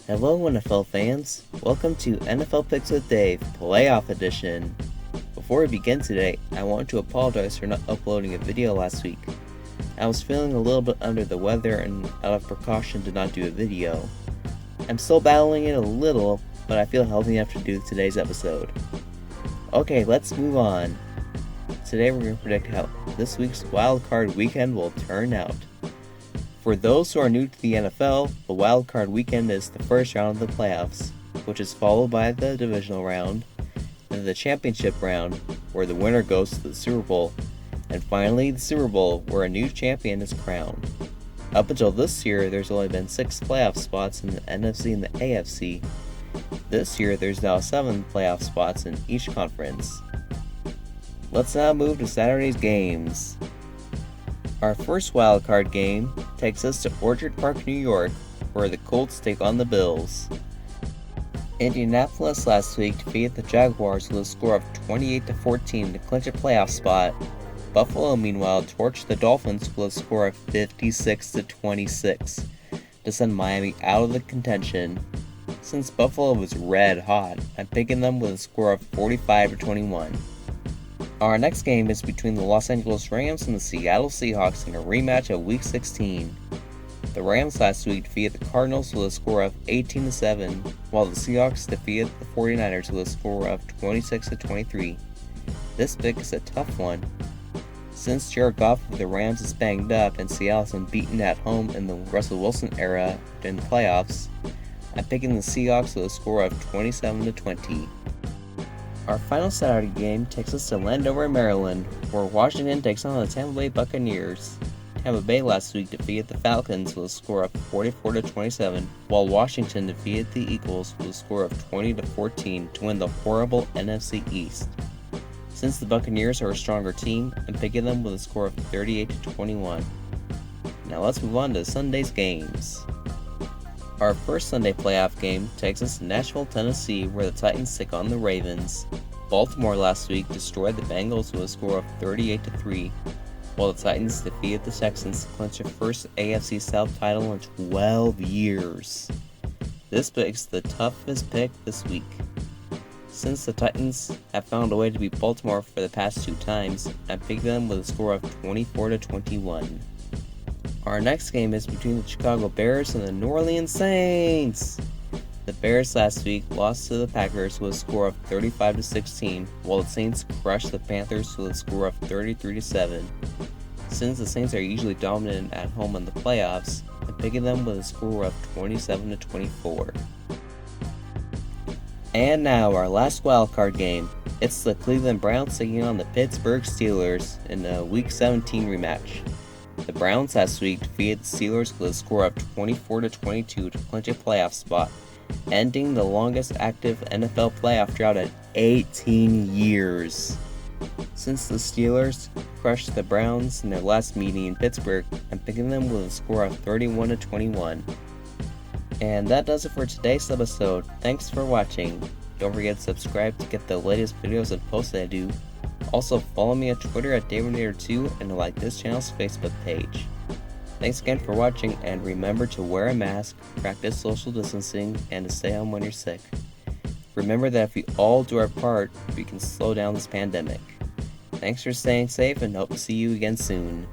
Hello NFL fans, welcome to NFL Picks with Dave, Playoff Edition. Before we begin today, I want to apologize for not uploading a video last week. I was feeling a little bit under the weather and out of precaution did not do a video. I'm still battling it a little, but I feel healthy enough to do today's episode. Okay, let's move on. Today we're going to predict how this week's Wildcard weekend will turn out. For those who are new to the NFL, the Wildcard weekend is the first round of the playoffs, which is followed by the divisional round, and the championship round, where the winner goes to the Super Bowl, and finally the Super Bowl, where a new champion is crowned. Up until this year, there's only been 6 playoff spots in the NFC and the AFC. This year, there's now 7 playoff spots in each conference. Let's now move to Saturday's games. Our first wildcard game takes us to Orchard Park, New York, where the Colts take on the Bills. Indianapolis last week defeated the Jaguars with a score of 28-14 to clinch a playoff spot. Buffalo, meanwhile, torched the Dolphins with a score of 56-26 to send Miami out of the contention. Since Buffalo was red hot, I'm picking them with a score of 45-21. Our next game is between the Los Angeles Rams and the Seattle Seahawks in a rematch of Week 16. The Rams last week defeated the Cardinals with a score of 18-7, while the Seahawks defeated the 49ers with a score of 26-23. This pick is a tough one. Since Jared Goff of the Rams is banged up and Seattle has been beaten at home in the Russell Wilson era in the playoffs, I'm picking the Seahawks with a score of 27-20. Our final Saturday game takes us to Landover, Maryland, where Washington takes on the Tampa Bay Buccaneers. Tampa Bay last week defeated the Falcons with a score of 44-27, while Washington defeated the Eagles with a score of 20-14 to win the horrible NFC East. Since the Buccaneers are a stronger team, I'm picking them with a score of 38-21. Now let's move on to Sunday's games. Our first Sunday playoff game takes us to Nashville, Tennessee, where the Titans take on the Ravens. Baltimore last week destroyed the Bengals with a score of 38-3, while the Titans defeated the Texans to clinch their first AFC South title in 12 years. This picks the toughest pick this week. Since the Titans have found a way to beat Baltimore for the past 2 times, I picked them with a score of 24-21. Our next game is between the Chicago Bears and the New Orleans Saints. The Bears last week lost to the Packers with a score of 35-16, while the Saints crushed the Panthers with a score of 33-7. Since the Saints are usually dominant at home in the playoffs, I'm picking them with a score of 27-24. And now our last wildcard game. It's the Cleveland Browns taking on the Pittsburgh Steelers in a Week 17 rematch. The Browns last week defeated the Steelers with a score of 24-22 to clinch a playoff spot, ending the longest active NFL playoff drought in 18 years. Since the Steelers crushed the Browns in their last meeting in Pittsburgh, I'm picking them with a score of 31-21. And that does it for today's episode. Thanks for watching. Don't forget to subscribe to get the latest videos and posts that I do. Also, follow me on Twitter at DavidNader2 and like this channel's Facebook page. Thanks again for watching, and remember to wear a mask, practice social distancing, and to stay home when you're sick. Remember that if we all do our part, we can slow down this pandemic. Thanks for staying safe and hope to see you again soon.